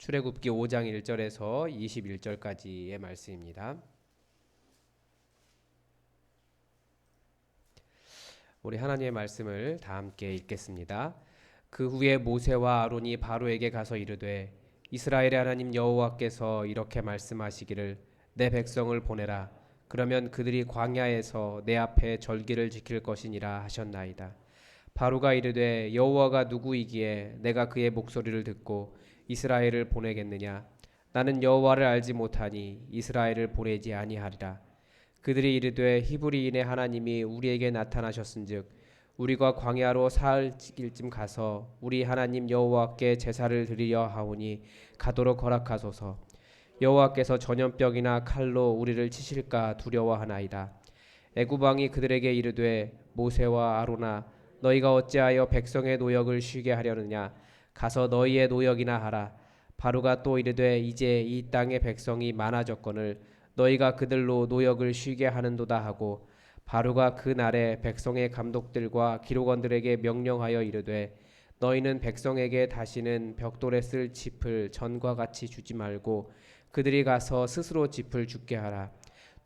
출애굽기 5장 1절에서 21절까지의 말씀입니다. 우리 하나님의 말씀을 다 함께 읽겠습니다. 그 후에 모세와 아론이 바로에게 가서 이르되 이스라엘의 하나님 여호와께서 이렇게 말씀하시기를 내 백성을 보내라. 그러면 그들이 광야에서 내 앞에 절기를 지킬 것이니라 하셨나이다. 바로가 이르되 여호와가 누구이기에 내가 그의 목소리를 듣고 이스라엘을 보내겠느냐. 나는 여호와를 알지 못하니 이스라엘을 보내지 아니하리라. 그들이 이르되 히브리인의 하나님이 우리에게 나타나셨은즉 우리가 광야로 사흘 길쯤 가서 우리 하나님 여호와께 제사를 드리려 하오니 가도록 허락하소서. 여호와께서 전염병이나 칼로 우리를 치실까 두려워하나이다. 애굽 왕이 그들에게 이르되 모세와 아로나 너희가 어찌하여 백성의 노역을 쉬게 하려느냐. 가서 너희의 노역이나 하라. 바로가 또 이르되 이제 이 땅의 백성이 많아졌거늘 너희가 그들로 노역을 쉬게 하는도다 하고 바로가 그 날에 백성의 감독들과 기록원들에게 명령하여 이르되 너희는 백성에게 다시는 벽돌에 쓸 짚을 전과 같이 주지 말고 그들이 가서 스스로 짚을 줍게 하라.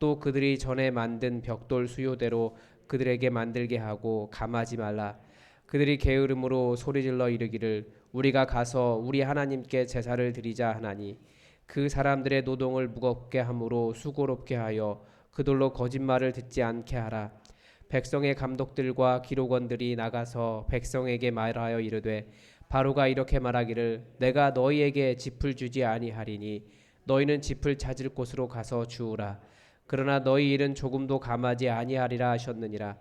또 그들이 전에 만든 벽돌 수요대로 그들에게 만들게 하고 감하지 말라. 그들이 게으름으로 소리질러 이르기를 우리가 가서 우리 하나님께 제사를 드리자 하나니 그 사람들의 노동을 무겁게 함으로 수고롭게 하여 그들로 거짓말을 듣지 않게 하라. 백성의 감독들과 기록원들이 나가서 백성에게 말하여 이르되 바로가 이렇게 말하기를 내가 너희에게 짚을 주지 아니하리니 너희는 짚을 찾을 곳으로 가서 주우라. 그러나 너희 일은 조금도 감하지 아니하리라 하셨느니라.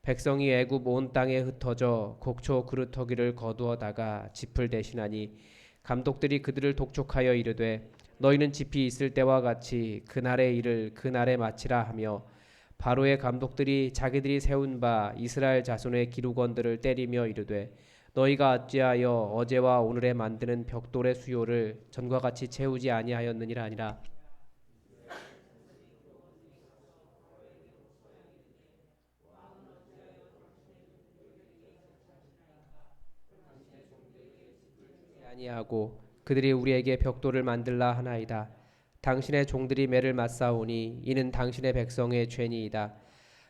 백성이 애굽 온 땅에 흩어져 곡초 그루터기를 거두어다가 짚을 대신하니 감독들이 그들을 독촉하여 이르되 너희는 짚이 있을 때와 같이 그날의 일을 그날에 마치라 하며 바로의 감독들이 자기들이 세운 바 이스라엘 자손의 기록원들을 때리며 이르되 너희가 어찌하여 어제와 오늘에 만드는 벽돌의 수요를 전과 같이 채우지 아니하였느니라 하니라. 아니하고 그들이 우리에게 벽돌을 만들라 하나이다. 당신의 종들이 매를 맞사오니 이는 당신의 백성의 죄니이다.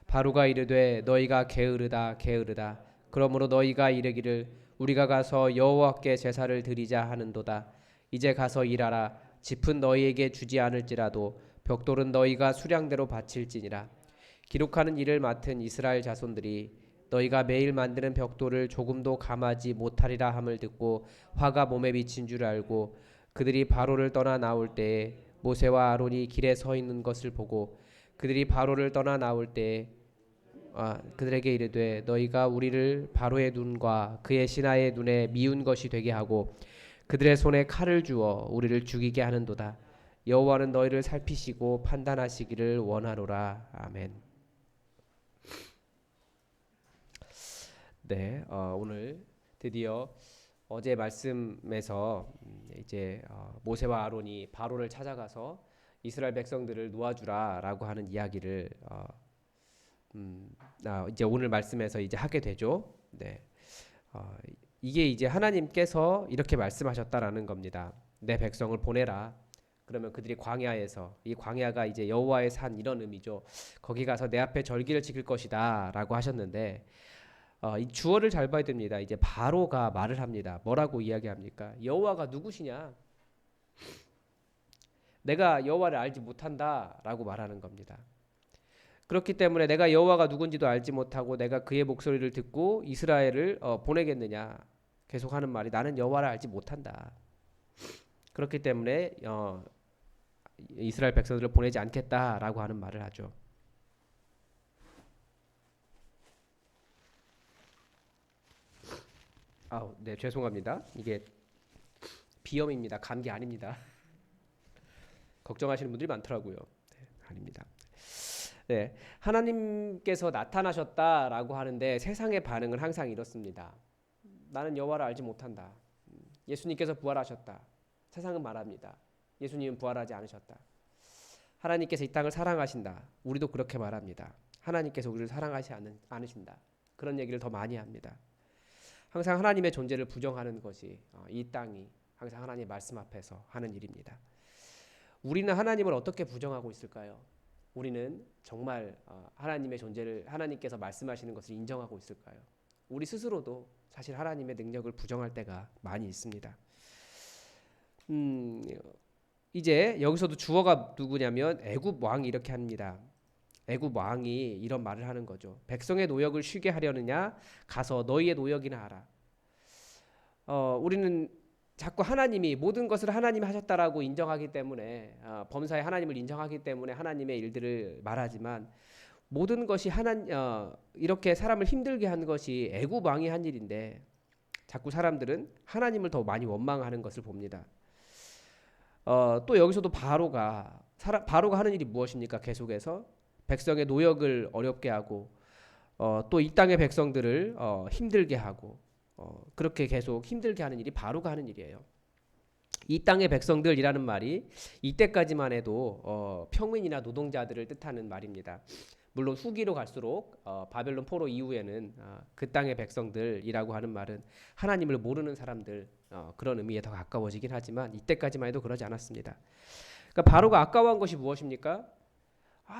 바로가 이르되 너희가 게으르다 게으르다. 그러므로 너희가 이르기를 우리가 가서 여호와께 제사를 드리자 하는도다. 이제 가서 일하라. 짚은 너희에게 주지 않을지라도 벽돌은 너희가 수량대로 바칠지니라. 기록하는 일을 맡은 이스라엘 자손들이 너희가 매일 만드는 벽돌을 조금도 감하지 못하리라 함을 듣고 화가 몸에 비친 줄 알고 그들이 바로를 떠나 나올 때에 모세와 아론이 길에 서 있는 것을 보고 그들이 바로를 떠나 나올 때에 그들에게 이르되 너희가 우리를 바로의 눈과 그의 신하의 눈에 미운 것이 되게 하고 그들의 손에 칼을 주어 우리를 죽이게 하는도다. 여호와는 너희를 살피시고 판단하시기를 원하노라. 아멘. 네, 오늘 드디어 어제 말씀에서 이제 모세와 아론이 바로를 찾아가서 이스라엘 백성들을 놓아주라라고 하는 이야기를 이제 오늘 말씀에서 이제 하게 되죠. 네, 이게 이제 하나님께서 이렇게 말씀하셨다라는 겁니다. 내 백성을 보내라. 그러면 그들이 광야에서 이 광야가 이제 여호와의 산 이런 의미죠. 거기 가서 내 앞에 절기를 지킬 것이다라고 하셨는데. 이 주어를 잘 봐야 됩니다. 이제 바로가 말을 합니다. 뭐라고 이야기합니까? 여호와가 누구시냐? 내가 여호와를 알지 못한다라고 말하는 겁니다. 그렇기 때문에 내가 여호와가 누군지도 알지 못하고 내가 그의 목소리를 듣고 이스라엘을 보내겠느냐? 계속하는 말이 나는 여호와를 알지 못한다. 그렇기 때문에 이스라엘 백성들을 보내지 않겠다라고 하는 말을 하죠. 네, 죄송합니다. 이게 비염입니다. 감기 아닙니다. 걱정하시는 분들이 많더라고요. 네, 아닙니다. 네, 하나님께서 나타나셨다라고 하는데 세상의 반응은 항상 이렇습니다. 나는 여호와를 알지 못한다. 예수님께서 부활하셨다. 세상은 말합니다. 예수님은 부활하지 않으셨다. 하나님께서 이 땅을 사랑하신다. 우리도 그렇게 말합니다. 하나님께서 우리를 사랑하지 않으신다. 그런 얘기를 더 많이 합니다. 항상 하나님의 존재를 부정하는 것이 이 땅이 항상 하나님의 말씀 앞에서 하는 일입니다. 우리는 하나님을 어떻게 부정하고 있을까요? 우리는 정말 하나님의 존재를, 하나님께서 말씀하시는 것을 인정하고 있을까요? 우리 스스로도 사실 하나님의 능력을 부정할 때가 많이 있습니다. 이제 여기서도 주어가 누구냐면 애굽 왕이 이렇게 합니다. 애굽 왕이 이런 말을 하는 거죠. 백성의 노역을 쉬게 하려느냐? 가서 너희의 노역이나 하라. 우리는 자꾸 하나님이 모든 것을 하나님이 하셨다라고 인정하기 때문에 범사에 하나님을 인정하기 때문에 하나님의 일들을 말하지만 모든 것이 이렇게 사람을 힘들게 한 것이 애굽 왕이 한 일인데 자꾸 사람들은 하나님을 더 많이 원망하는 것을 봅니다. 또 여기서도 바로가 하는 일이 무엇입니까? 계속해서 백성의 노역을 어렵게 하고 또 이 땅의 백성들을 힘들게 하고 그렇게 계속 힘들게 하는 일이 바로가 하는 일이에요. 이 땅의 백성들이라는 말이 이때까지만 해도 평민이나 노동자들을 뜻하는 말입니다. 물론 후기로 갈수록 바벨론 포로 이후에는 그 땅의 백성들이라고 하는 말은 하나님을 모르는 사람들 그런 의미에 더 가까워지긴 하지만 이때까지만 해도 그러지 않았습니다. 그러니까 바로가 아까워한 것이 무엇입니까?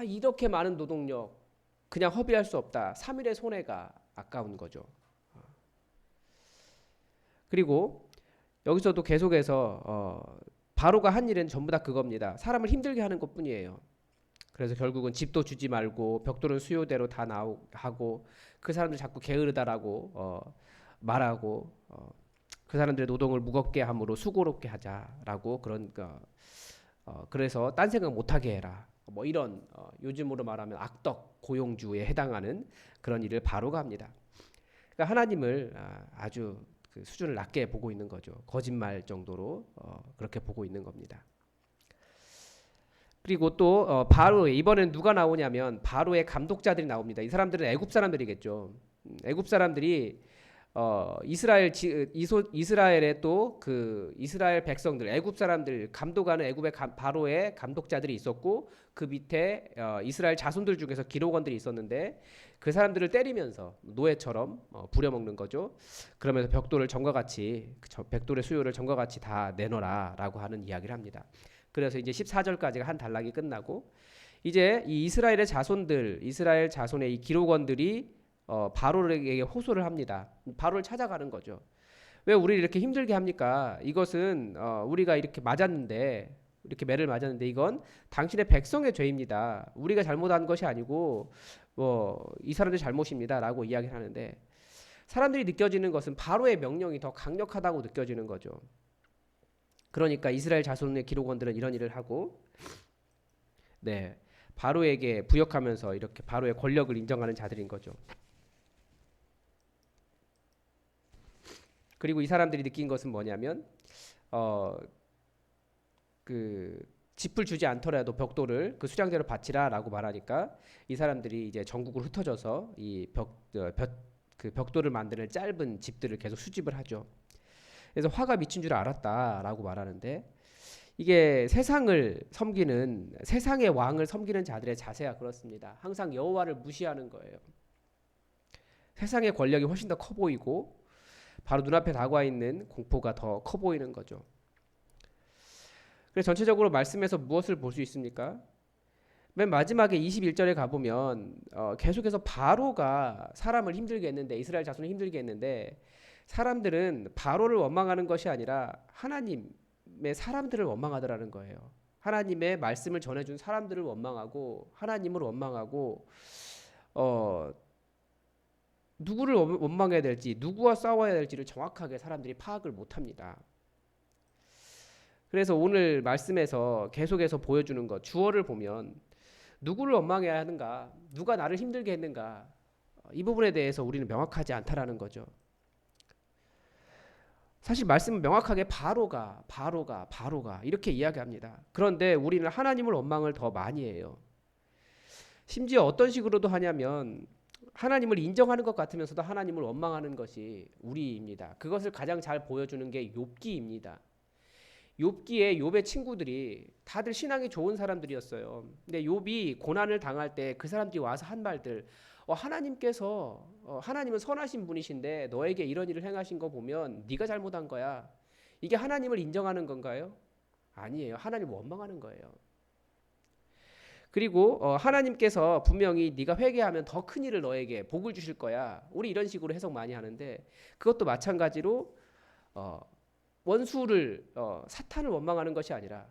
이렇게 많은 노동력 그냥 허비할 수 없다. 3일의 손해가 아까운 거죠. 그리고 여기서도 계속해서 바로가 한 일은 전부 다 그겁니다. 사람을 힘들게 하는 것뿐이에요. 그래서 결국은 집도 주지 말고 벽돌은 수요대로 다 하고 그 사람들 자꾸 게으르다라고 말하고 그 사람들의 노동을 무겁게 함으로 수고롭게 하자라고 그래서 딴 생각 못하게 해라. 뭐 이런 요즘으로 말하면 악덕 고용주에 해당하는 그런 일을 바로가 합니다. 그러니까 하나님을 아주 그 수준을 낮게 보고 있는 거죠. 거짓말 정도로 그렇게 보고 있는 겁니다. 그리고 또 바로 이번엔 누가 나오냐면 바로의 감독자들이 나옵니다. 이 사람들은 애굽 사람들이겠죠. 애굽 사람들이 이스라엘의 또 그 이스라엘 백성들, 애굽 사람들 감독하는 애굽의 바로의 감독자들이 있었고 그 밑에 이스라엘 자손들 중에서 기록원들이 있었는데 그 사람들을 때리면서 노예처럼 부려먹는 거죠. 그러면서 벽돌을 벽돌의 수요를 전과 같이 다 내놓으라라고 하는 이야기를 합니다. 그래서 이제 14절까지가 한 단락이 끝나고 이제 이 이스라엘 자손의 이 기록원들이 바로에게 호소를 합니다. 바로를 찾아가는 거죠. 왜 우리를 이렇게 힘들게 합니까? 이것은 우리가 이렇게 매를 맞았는데 이건 당신의 백성의 죄입니다. 우리가 잘못한 것이 아니고 이 사람들 잘못입니다라고 이야기를 하는데 사람들이 느껴지는 것은 바로의 명령이 더 강력하다고 느껴지는 거죠. 그러니까 이스라엘 자손의 기록원들은 이런 일을 하고 바로에게 부역하면서 이렇게 바로의 권력을 인정하는 자들인 거죠. 그리고 이 사람들이 느낀 것은 뭐냐면 그 짚을 주지 않더라도 벽돌을 그 수량대로 바치라라고 말하니까 이 사람들이 이제 전국으로 흩어져서 이 벽돌을 만드는 짧은 집들을 계속 수집을 하죠. 그래서 화가 미친 줄 알았다라고 말하는데 이게 세상의 왕을 섬기는 자들의 자세가 그렇습니다. 항상 여호와를 무시하는 거예요. 세상의 권력이 훨씬 더 커 보이고 바로 눈앞에 다가와 있는 공포가 더 커 보이는 거죠. 그래서 전체적으로 말씀에서 무엇을 볼 수 있습니까? 맨 마지막에 21절에 가보면 계속해서 바로가 사람을 힘들게 했는데 이스라엘 자손을 힘들게 했는데 사람들은 바로를 원망하는 것이 아니라 하나님의 사람들을 원망하더라는 거예요. 하나님의 말씀을 전해준 사람들을 원망하고 하나님을 원망하고 누구를 원망해야 될지 누구와 싸워야 될지를 정확하게 사람들이 파악을 못합니다. 그래서 오늘 말씀에서 계속해서 보여주는 것 주어를 보면 누구를 원망해야 하는가 누가 나를 힘들게 했는가 이 부분에 대해서 우리는 명확하지 않다라는 거죠. 사실 말씀은 명확하게 바로가 이렇게 이야기합니다. 그런데 우리는 하나님을 원망을 더 많이 해요. 심지어 어떤 식으로도 하냐면 하나님을 인정하는 것 같으면서도 하나님을 원망하는 것이 우리입니다. 그것을 가장 잘 보여주는 게 욥기입니다. 욥의 친구들이 다들 신앙이 좋은 사람들이었어요. 근데 욥이 고난을 당할 때 그 사람들이 와서 한 말들 하나님은 선하신 분이신데 너에게 이런 일을 행하신 거 보면 네가 잘못한 거야. 이게 하나님을 인정하는 건가요? 아니에요. 하나님을 원망하는 거예요. 그리고 하나님께서 분명히 네가 회개하면 더 큰 일을 너에게 복을 주실 거야. 우리 이런 식으로 해석 많이 하는데 그것도 마찬가지로 원수를 사탄을 원망하는 것이 아니라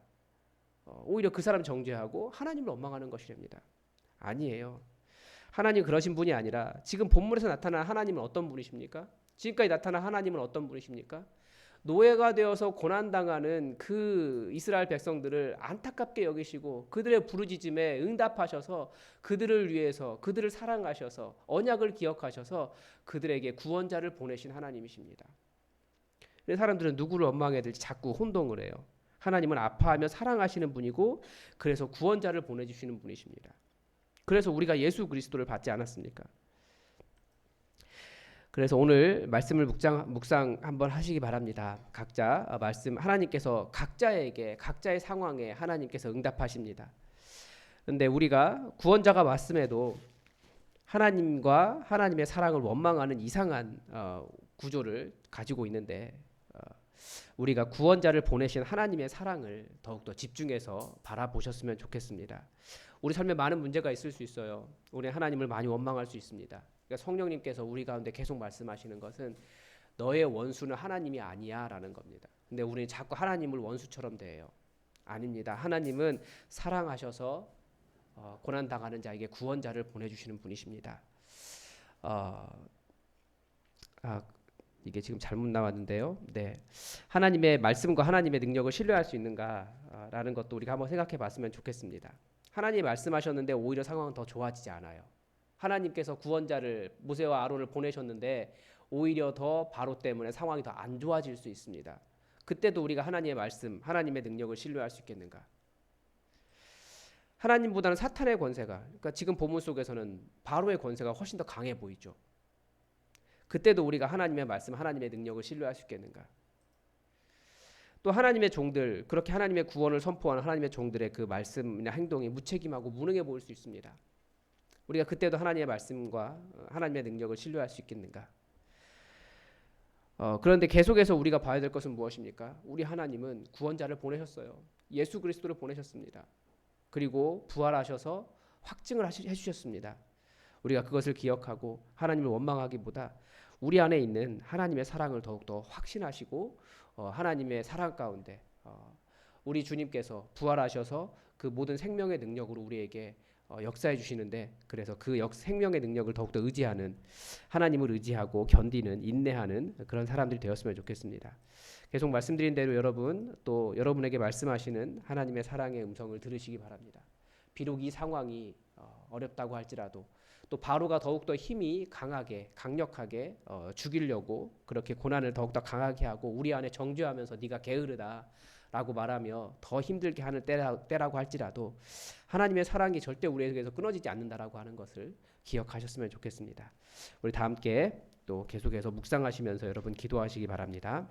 오히려 그 사람 정죄하고 하나님을 원망하는 것이랍니다. 아니에요. 하나님 그러신 분이 아니라 지금 본문에서 나타난 하나님은 어떤 분이십니까? 지금까지 나타난 하나님은 어떤 분이십니까? 노예가 되어서 고난당하는 그 이스라엘 백성들을 안타깝게 여기시고 그들의 부르짖음에 응답하셔서 그들을 위해서 그들을 사랑하셔서 언약을 기억하셔서 그들에게 구원자를 보내신 하나님이십니다. 사람들은 누구를 원망해야 될지 자꾸 혼동을 해요. 하나님은 아파하며 사랑하시는 분이고 그래서 구원자를 보내주시는 분이십니다. 그래서 우리가 예수 그리스도를 받지 않았습니까? 그래서 오늘 말씀을 묵상 한번 하시기 바랍니다. 각자 말씀 하나님께서 각자에게 각자의 상황에 하나님께서 응답하십니다. 그런데 우리가 구원자가 왔음에도 하나님과 하나님의 사랑을 원망하는 이상한 구조를 가지고 있는데 우리가 구원자를 보내신 하나님의 사랑을 더욱더 집중해서 바라보셨으면 좋겠습니다. 우리 삶에 많은 문제가 있을 수 있어요. 우리 하나님을 많이 원망할 수 있습니다. 그러니까 성령님께서 우리 가운데 계속 말씀하시는 것은 너의 원수는 하나님이 아니야 라는 겁니다. 근데 우리는 자꾸 하나님을 원수처럼 대해요. 아닙니다. 하나님은 사랑하셔서 고난당하는 자에게 구원자를 보내주시는 분이십니다. 이게 지금 잘못 나왔는데요. 네, 하나님의 말씀과 하나님의 능력을 신뢰할 수 있는가라는 것도 우리가 한번 생각해 봤으면 좋겠습니다. 하나님이 말씀하셨는데 오히려 상황은 더 좋아지지 않아요. 하나님께서 구원자를 모세와 아론을 보내셨는데 오히려 더 바로 때문에 상황이 더 안 좋아질 수 있습니다. 그때도 우리가 하나님의 말씀, 하나님의 능력을 신뢰할 수 있겠는가? 하나님보다는 사탄의 권세가, 그러니까 지금 본문 속에서는 바로의 권세가 훨씬 더 강해 보이죠. 그때도 우리가 하나님의 말씀, 하나님의 능력을 신뢰할 수 있겠는가? 또 하나님의 종들, 그렇게 하나님의 구원을 선포하는 하나님의 종들의 그 말씀이나 행동이 무책임하고 무능해 보일 수 있습니다. 우리가 그때도 하나님의 말씀과 하나님의 능력을 신뢰할 수 있겠는가? 그런데 계속해서 우리가 봐야 될 것은 무엇입니까? 우리 하나님은 구원자를 보내셨어요. 예수 그리스도를 보내셨습니다. 그리고 부활하셔서 확증을 해주셨습니다. 우리가 그것을 기억하고 하나님을 원망하기보다 우리 안에 있는 하나님의 사랑을 더욱더 확신하시고 하나님의 사랑 가운데 우리 주님께서 부활하셔서 그 모든 생명의 능력으로 우리에게 역사해 주시는데 그래서 그 생명의 능력을 더욱더 의지하는 하나님을 의지하고 견디는 인내하는 그런 사람들이 되었으면 좋겠습니다. 계속 말씀드린 대로 여러분 또 여러분에게 말씀하시는 하나님의 사랑의 음성을 들으시기 바랍니다. 비록 이 상황이 어렵다고 할지라도 또 바로가 더욱더 힘이 강하게 강력하게 죽이려고 그렇게 고난을 더욱더 강하게 하고 우리 안에 정죄하면서 네가 게으르다 라고 말하며 더 힘들게 하는 때라고 할지라도 하나님의 사랑이 절대 우리에게서 끊어지지 않는다라고 하는 것을 기억하셨으면 좋겠습니다. 우리 다 함께 또 계속해서 묵상하시면서 여러분 기도하시기 바랍니다.